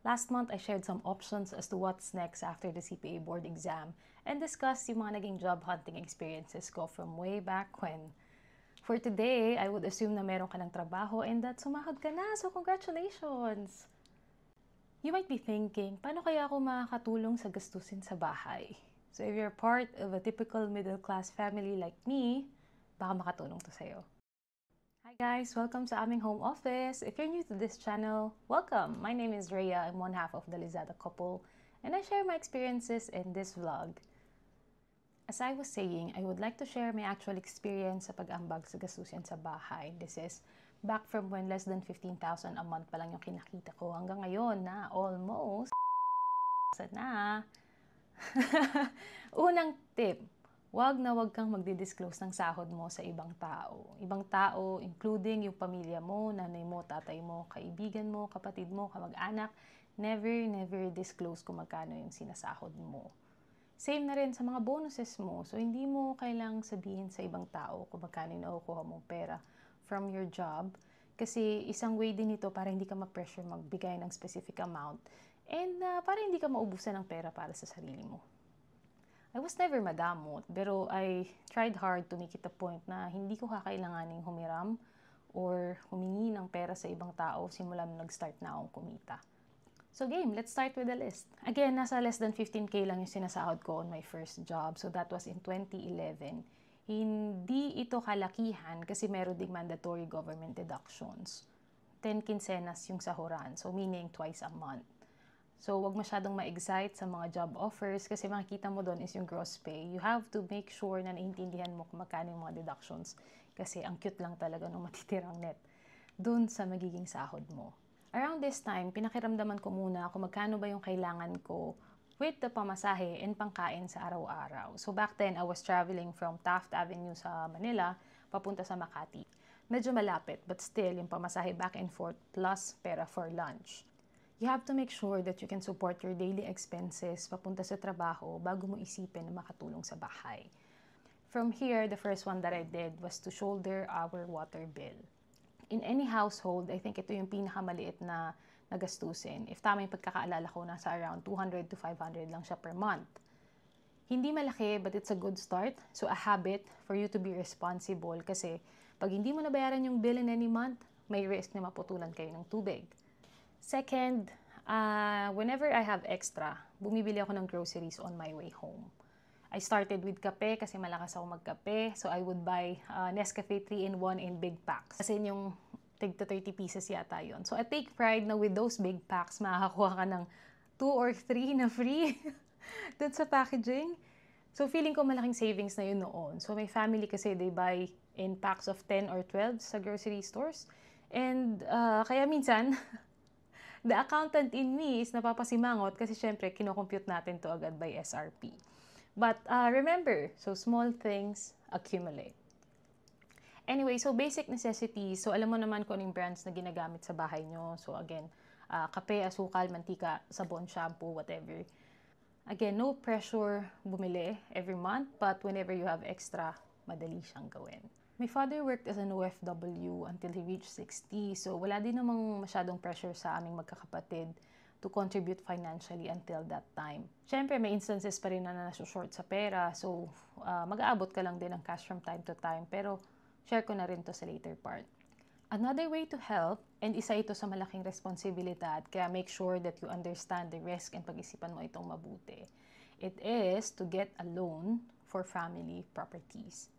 Last month, I shared some options as to what's next after the CPA board exam and discussed yung mga naging job hunting experiences ko from way back when. For today, I would assume na meron ka ng trabaho and that sumahod ka na, so congratulations! You might be thinking, paano kaya ako makakatulong sa gastusin sa bahay? So if you're part of a typical middle-class family like me, baka makatulong to sa'yo. Hi guys! Welcome sa aming home office. If you're new to this channel, welcome! My name is Rhea. I'm one half of the Lizada couple, and I share my experiences in this vlog. As I was saying, I would like to share my actual experience sa pag-ambag sa gastusin sa bahay. This is back from when less than 15,000 a month pa lang yung kinakita ko hanggang ngayon na almost na. Unang tip, wag kang magdi-disclose ng sahod mo sa ibang tao. Ibang tao, including yung pamilya mo, nanay mo, tatay mo, kaibigan mo, kapatid mo, kamag-anak, never disclose kung magkano yung sinasahod mo. Same na rin sa mga bonuses mo. So, hindi mo kailangang sabihin sa ibang tao kung magkano yung nakukuha mong pera from your job. Kasi isang way din ito para hindi ka ma-pressure magbigay ng specific amount and para hindi ka maubusan ng pera para sa sarili mo. I was never madamot, pero I tried hard to make it a point na hindi ko kakailanganing humiram or humingi ng pera sa ibang tao simula nung nag-start na akong kumita. So game, let's start with the list. Again, nasa less than 15K lang yung sinasahod ko on my first job. So that was in 2011. Hindi ito kalakihan kasi meron ding mandatory government deductions. 10 quincenas yung sahuran. So meaning twice a month. So wag masyadong ma-excite sa mga job offers kasi makikita mo doon is yung gross pay. You have to make sure na naiintindihan mo kung magkano yung mga deductions kasi ang cute lang talaga ng matitirang net doon sa magiging sahod mo. Around this time, pinakiramdaman ko muna kung magkano ba yung kailangan ko with the pamasahe and pangkain sa araw-araw. So back then, I was traveling from Taft Avenue sa Manila, papunta sa Makati. Medyo malapit, but still, yung pamasahe back and forth plus pera for lunch. You have to make sure that you can support your daily expenses papunta sa trabaho bago mo isipin na makatulong sa bahay. From here, the first one that I did was to shoulder our water bill. In any household, I think ito yung pinakamaliit na nagastusin. If tama yung pagkakaalala ko, nasa around 200 to 500 lang siya per month. Hindi malaki, but it's a good start. So a habit for you to be responsible kasi pag hindi mo nabayaran yung bill in any month, may risk na maputulan kayo ng tubig. Second, whenever I have extra, bumibili ako ng groceries on my way home. I started with kape kasi malakas ako magkape. So I would buy Nescafe 3-in-1 in big packs. Kasi yung tig to 30 pieces yata yun. So I take pride na with those big packs, makakakuha ka ng 2 or 3 na free dun sa packaging. So feeling ko malaking savings na yun noon. So my family kasi they buy in packs of 10 or 12 sa grocery stores. And kaya minsan, the accountant in me is napapasimangot kasi syempre kinocompute natin to agad by SRP. But remember, so small things accumulate. Anyway, so basic necessities. So alam mo naman kung anong brands na ginagamit sa bahay nyo. So again, kape, asukal, mantika, sabon, shampoo, whatever. Again, no pressure bumili every month, but whenever you have extra, madali siyang gawin. My father worked as an OFW until he reached 60. So wala din namang masyadong pressure sa aming magkakapatid to contribute financially until that time. Siyempre, may instances pa rin na nasa-short sa pera. So, mag-aabot ka lang din ng cash from time to time. Pero, share ko na rin to sa later part. Another way to help, and isa ito sa malaking responsibilidad, kaya make sure that you understand the risk and pag-isipan mo itong mabuti. It is to get a loan for family properties.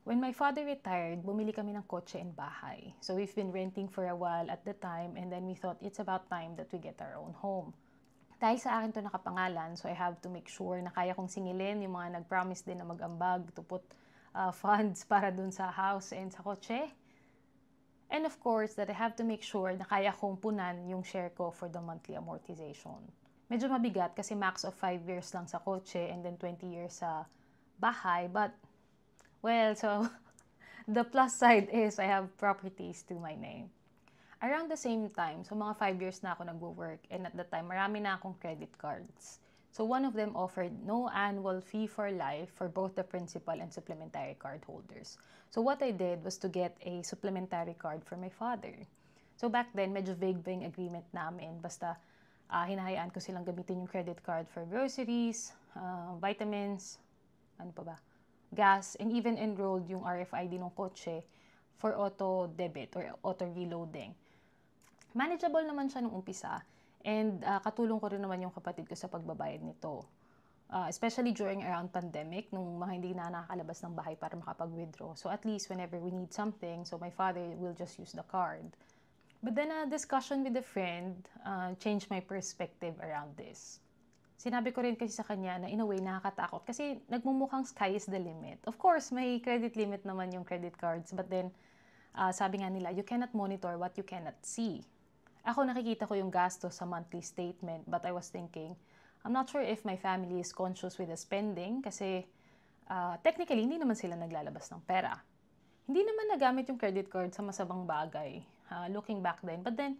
When my father retired, bumili kami ng kotse and bahay. So we've been renting for a while at the time and then we thought it's about time that we get our own home. Dahil sa akin to nakapangalan, so I have to make sure na kaya kong singilin yung mga nag-promise din na mag-ambag to put funds para dun sa house and sa kotse. And of course, that I have to make sure na kaya kong punan yung share ko for the monthly amortization. Medyo mabigat kasi max of 5 years lang sa kotse and then 20 years sa bahay, but well, so the plus side is I have properties to my name. Around the same time, so mga 5 years na ako nagwo-work and at the time, marami na akong credit cards. So one of them offered no annual fee for life for both the principal and supplementary card holders. So what I did was to get a supplementary card for my father. So back then, medyo vague yung agreement namin. Basta hinahayaan ko silang gamitin yung credit card for groceries, vitamins, ano pa ba? Gas, and even enrolled yung RFID ng kotse for auto-debit or auto-reloading. Manageable naman siya nung umpisa, and katulong ko rin naman yung kapatid ko sa pagbabayad nito. Especially during around pandemic, nung mga hindi na nakakalabas ng bahay para makapag-withdraw. So at least whenever we need something, so my father will just use the card. But then a discussion with a friend changed my perspective around this. Sinabi ko rin kasi sa kanya na in a way nakakatakot kasi nagmumukhang sky is the limit. Of course, may credit limit naman yung credit cards, but then sabi nga nila, you cannot monitor what you cannot see. Ako nakikita ko yung gasto sa monthly statement, but I was thinking, I'm not sure if my family is conscious with the spending kasi technically hindi naman sila naglalabas ng pera. Hindi naman nagamit yung credit card sa masabang bagay, looking back then. But then,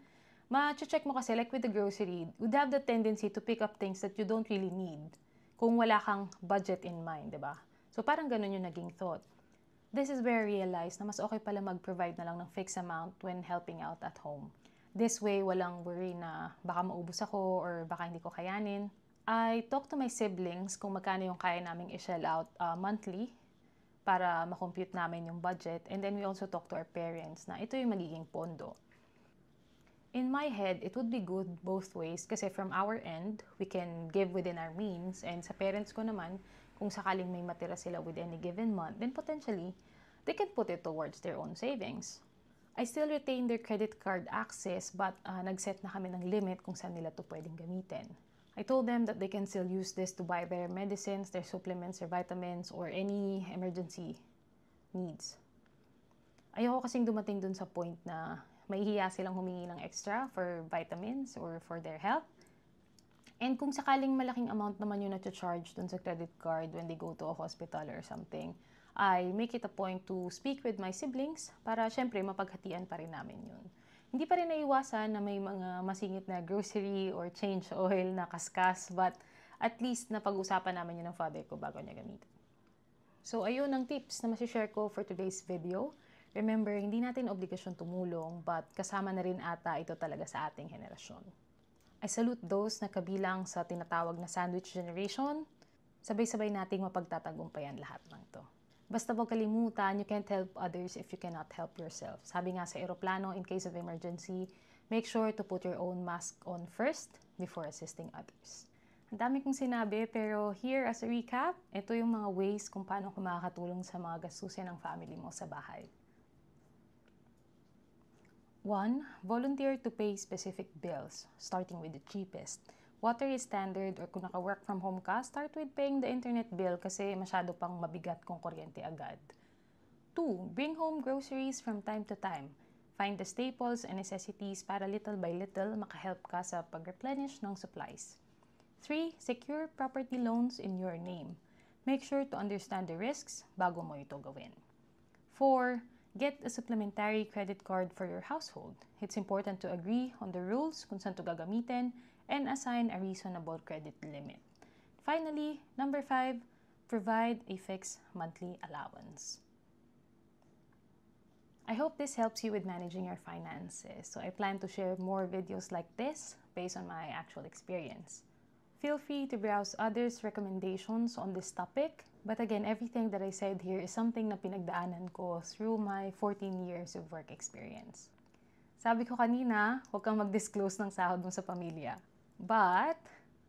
ma-check mo kasi like with the grocery, would have the tendency to pick up things that you don't really need kung wala kang budget in mind, di ba? So parang ganun yung naging thought. This is where I realized na mas okay pala mag-provide na lang ng fixed amount when helping out at home. This way, walang worry na baka maubos ako or baka hindi ko kayanin. I talked to my siblings kung magkano yung kaya naming i-shell out monthly para makompute namin yung budget. And then we also talked to our parents na ito yung magiging pondo. In my head, it would be good both ways kasi from our end, we can give within our means. And sa parents ko naman, kung sakaling may matira sila with any given month, then potentially, they can put it towards their own savings. I still retain their credit card access but nag-set na kami ng limit kung saan nila to pwedeng gamitin. I told them that they can still use this to buy their medicines, their supplements, their vitamins, or any emergency needs. Ayoko kasing dumating dun sa point na mahihiya silang humingi ng extra for vitamins or for their health. And kung sakaling malaking amount naman yung na-charge dun sa credit card when they go to a hospital or something, I make it a point to speak with my siblings para syempre mapaghatian pa rin namin yun. Hindi pa rin naiwasan na may mga masingit na grocery or change oil na kaskas, but at least napag-usapan naman yun ng father ko bago niya gamitin. So ayun ang tips na masishare ko for today's video. Remember, hindi natin obligasyon tumulong, but kasama na rin ata ito talaga sa ating henerasyon. I salute those na kabilang sa tinatawag na sandwich generation. Sabay-sabay nating mapagtatagumpayan lahat ng to. Basta huwag kalimutan, you can't help others if you cannot help yourself. Sabi nga sa eroplano, in case of emergency, make sure to put your own mask on first before assisting others. Ang dami kong sinabi, pero here as a recap, ito yung mga ways kung paano ko makakatulong sa mga gastusin ng family mo sa bahay. 1. Volunteer to pay specific bills, starting with the cheapest. Water is standard, or kung naka-work from home ka, start with paying the internet bill kasi masyado pang mabigat kung kuryente agad. 2. Bring home groceries from time to time. Find the staples and necessities para little by little makahelp ka sa pag-replenish ng supplies. 3. Secure property loans in your name. Make sure to understand the risks bago mo ito gawin. 4. Get a supplementary credit card for your household. It's important to agree on the rules kung saan ito gagamitin and assign a reasonable credit limit. Finally, number 5, provide a fixed monthly allowance. I hope this helps you with managing your finances. So I plan to share more videos like this based on my actual experience. Feel free to browse others' recommendations on this topic. But again, everything that I said here is something na pinagdaanan ko through my 14 years of work experience. Sabi ko kanina, huwag kang mag-disclose ng sahod mo sa pamilya. But,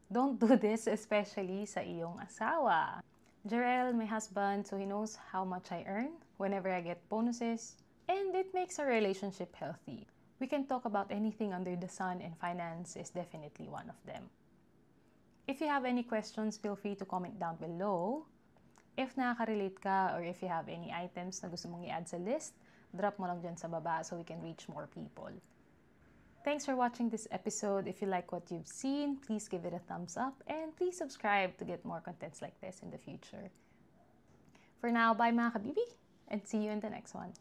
don't do this especially sa iyong asawa. Jarrell, my husband, so he knows how much I earn whenever I get bonuses, and it makes our relationship healthy. We can talk about anything under the sun, and finance is definitely one of them. If you have any questions, feel free to comment down below. If nakaka-relate ka or if you have any items na gusto mong i-add sa list, drop mo lang dyan sa baba so we can reach more people. Thanks for watching this episode. If you like what you've seen, please give it a thumbs up and please subscribe to get more contents like this in the future. For now, bye mga kabibi, and see you in the next one.